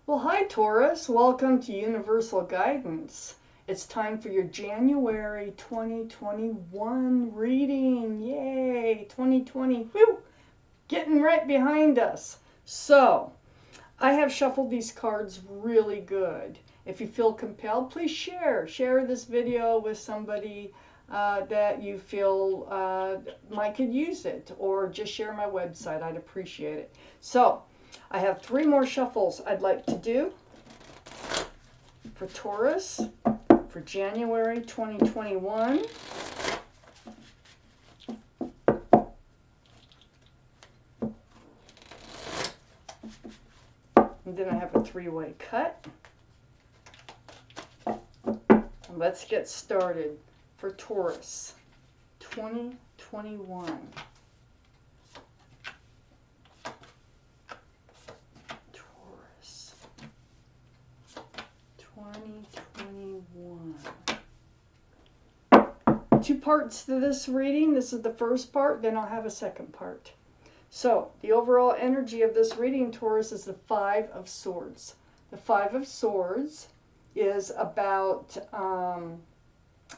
Well, hi Taurus, welcome to Universal Guidance. It's time for your January 2021 reading. Yay, 2020, whew, getting right behind us. So, I have shuffled these cards really good. If you feel compelled, please share this video with somebody that you feel might could use it, or just share my website. I'd appreciate it. So, I have 3 more shuffles I'd like to do for Taurus for January 2021. And then I have a 3-way cut. Let's get started for Taurus 2021. Taurus 2021. 2 parts to this reading. This is the first part, then I'll have a second part. So, the overall energy of this reading, Taurus, is the 5 of Swords. The 5 of Swords is about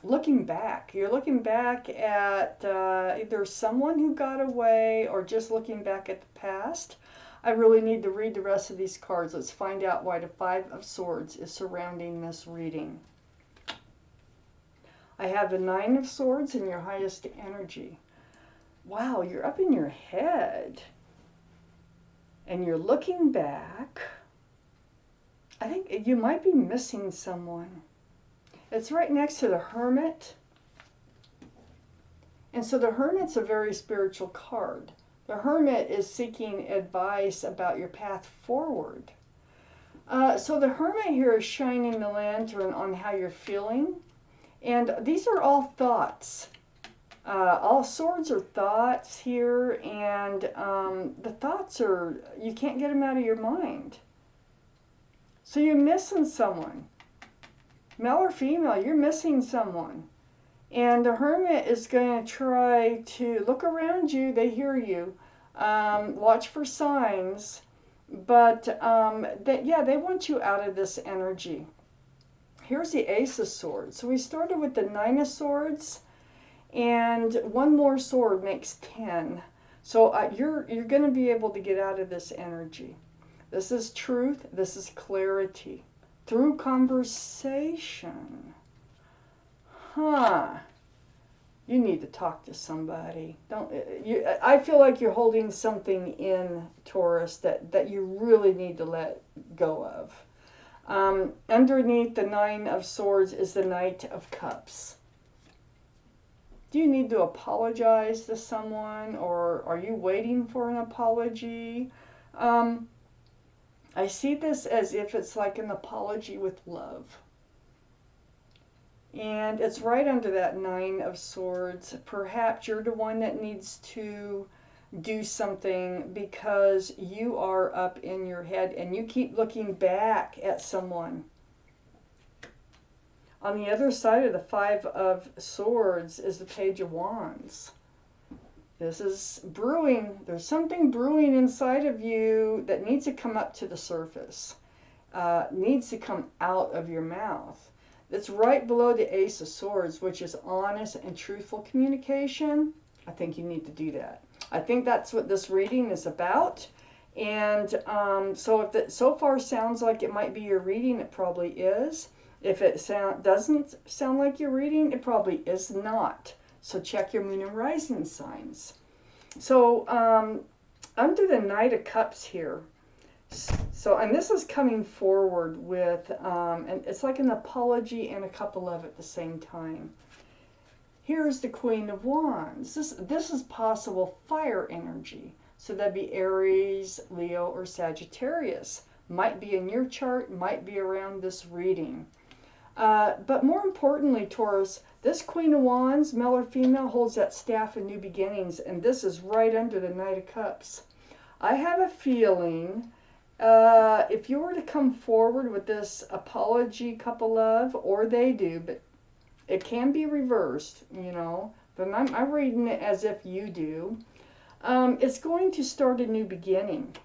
looking back. You're looking back at either someone who got away or just looking back at the past. I really need to read the rest of these cards. Let's find out why the 5 of Swords is surrounding this reading. I have the 9 of Swords in your highest energy. Wow, you're up in your head. And you're looking back. I think you might be missing someone. It's right next to the Hermit. And so the Hermit's a very spiritual card. The Hermit is seeking advice about your path forward. So the Hermit here is shining the lantern on how you're feeling. And these are all thoughts. All swords are thoughts here. And the thoughts are, you can't get them out of your mind. So you're missing someone. Male or female, you're missing someone. And the Hermit is going to try to look around you. They hear you. Watch for signs. But they want you out of this energy. Here's the Ace of Swords. So we started with the 9 of Swords. And 1 more sword makes 10. So you're going to be able to get out of this energy. This is truth. This is clarity. Through conversation. You need to talk to somebody. I feel like you're holding something in, Taurus, that you really need to let go of. Underneath the 9 of Swords is the Knight of Cups. Do you need to apologize to someone, or are you waiting for an apology? I see this as if it's like an apology with love. And it's right under that 9 of Swords. Perhaps you're the one that needs to do something because you are up in your head and you keep looking back at someone. On the other side of the 5 of Swords is the Page of Wands. This is brewing. There's something brewing inside of you that needs to come up to the surface. Needs to come out of your mouth. It's right below the Ace of Swords, which is honest and truthful communication. I think you need to do that. I think that's what this reading is about. And so if it so far sounds like it might be your reading, it probably is. If it doesn't sound like your reading, it probably is not. So check your moon and rising signs. So under the Knight of Cups here, and this is coming forward with, and it's like an apology and a cup of love at the same time. Here's the Queen of Wands. This is possible fire energy. So that'd be Aries, Leo, or Sagittarius. Might be in your chart, might be around this reading. But more importantly, Taurus, this Queen of Wands, male or female, holds that staff of new beginnings, and this is right under the Knight of Cups. I have a feeling if you were to come forward with this apology, cup of love, or they do, but it can be reversed, you know, but I'm reading it as if you do. It's going to start a new beginning.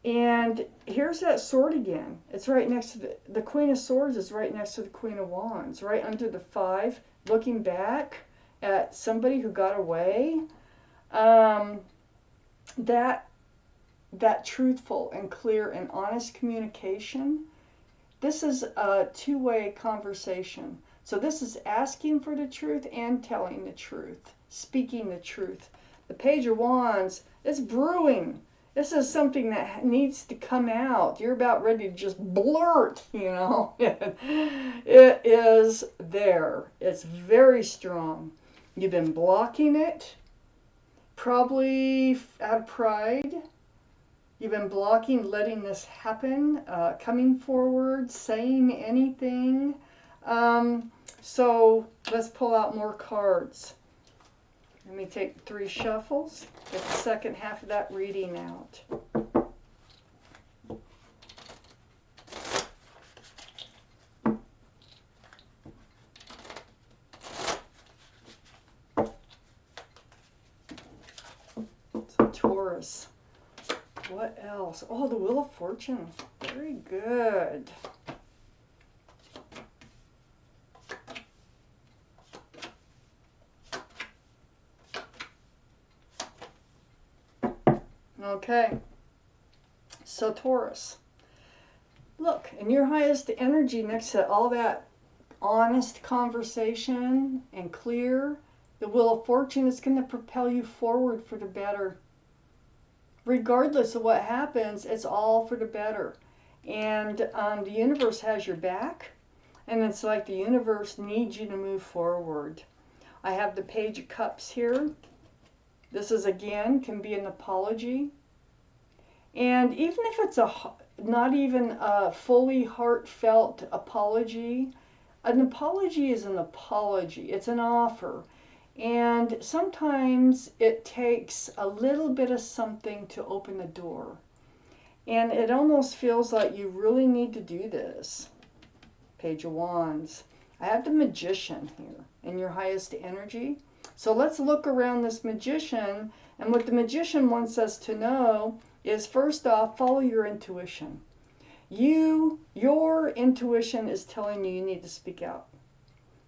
And here's that sword again. It's right next to the Queen of Swords is right next to the Queen of Wands, right under the 5, looking back at somebody who got away. That truthful and clear and honest communication, this is a two-way conversation. So this is asking for the truth and telling the truth, speaking the truth. The Page of Wands is brewing. This is something that needs to come out. You're about ready to just blurt, you know. It is there. It's very strong. You've been blocking it, probably out of pride. You've been blocking letting this happen, coming forward, saying anything. So let's pull out more cards. Let me take 3 shuffles, get the second half of that reading out. So Taurus. What else? Oh, the Wheel of Fortune. Very good. Okay, so Taurus, look, in your highest energy, next to all that honest conversation and clear, the Wheel of Fortune is going to propel you forward for the better. Regardless of what happens, it's all for the better. And the universe has your back, and it's like the universe needs you to move forward. I have the Page of Cups here. This is, again, can be an apology. And even if it's not even a fully heartfelt apology, an apology is an apology. It's an offer. And sometimes it takes a little bit of something to open the door. And it almost feels like you really need to do this. Page of Wands. I have the Magician here in your highest energy. So let's look around this Magician, and what the Magician wants us to know is, first off, follow your intuition. Your intuition is telling you need to speak out.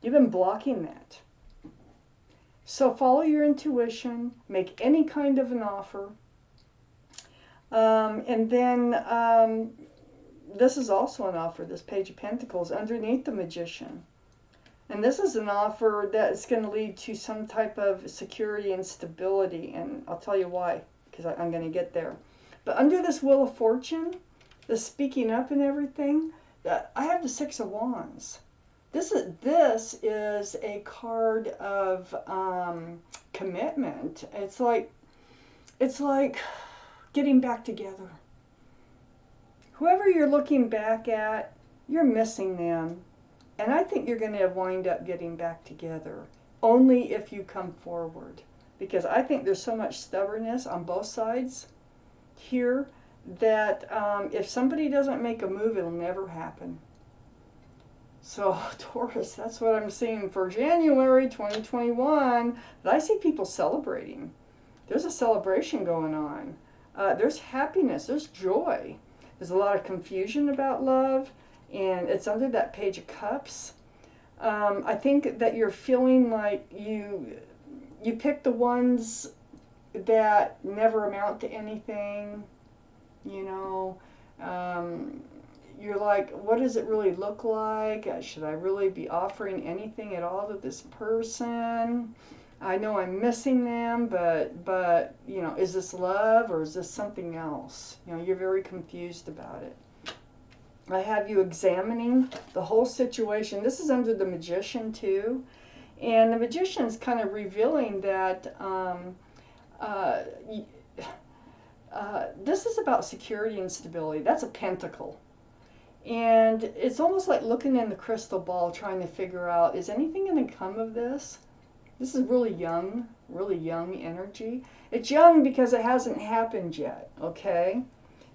You've been blocking that. So follow your intuition, make any kind of an offer, and then this is also an offer, this Page of Pentacles, underneath the Magician. And this is an offer that's going to lead to some type of security and stability. And I'll tell you why, because I'm going to get there. But under this Wheel of Fortune, the speaking up and everything, I have the 6 of Wands. This is a card of commitment. It's like getting back together. Whoever you're looking back at, you're missing them. And I think you're going to wind up getting back together only if you come forward. Because I think there's so much stubbornness on both sides here that if somebody doesn't make a move, it'll never happen. So Taurus, that's what I'm seeing for January 2021. But I see people celebrating. There's a celebration going on. There's happiness. There's joy. There's a lot of confusion about love. And it's under that Page of Cups. I think that you're feeling like you pick the ones that never amount to anything. You know, you're like, what does it really look like? Should I really be offering anything at all to this person? I know I'm missing them, but you know, is this love or is this something else? You know, you're very confused about it. I have you examining the whole situation. This is under the Magician too. And the Magician is kind of revealing that this is about security and stability. That's a pentacle. And it's almost like looking in the crystal ball trying to figure out, is anything going to come of this? This is really young energy. It's young because it hasn't happened yet, okay?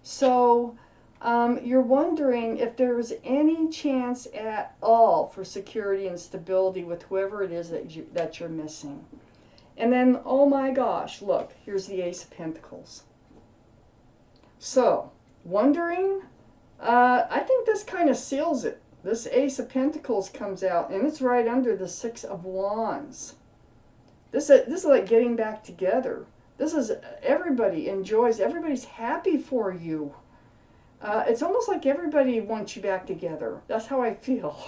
So you're wondering if there's any chance at all for security and stability with whoever it is that you're missing. And then, oh my gosh, look, here's the Ace of Pentacles. So, Wondering? I think this kind of seals it. This Ace of Pentacles comes out, and it's right under the Six of Wands. This is like getting back together. This is, everybody enjoys, everybody's happy for you. It's almost like everybody wants you back together. That's how I feel.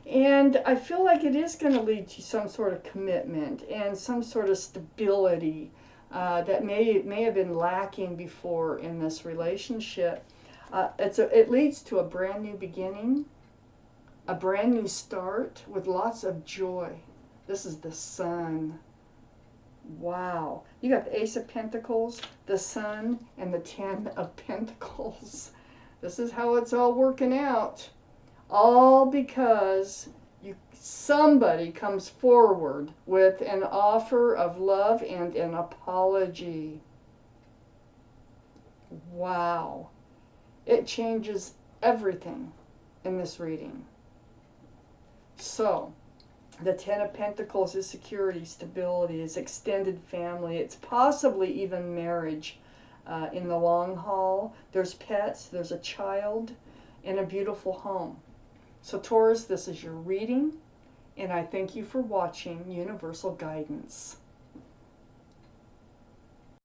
And I feel like it is going to lead to some sort of commitment and some sort of stability that may have been lacking before in this relationship. It leads to a brand new beginning, a brand new start with lots of joy. This is the Sun. Wow. You got the Ace of Pentacles, the Sun, and the Ten of Pentacles. This is how it's all working out. All because somebody comes forward with an offer of love and an apology. Wow. It changes everything in this reading. So, the Ten of Pentacles is security, stability, is extended family. It's possibly even marriage in the long haul. There's pets, there's a child, and a beautiful home. So Taurus, this is your reading, and I thank you for watching Universal Guidance.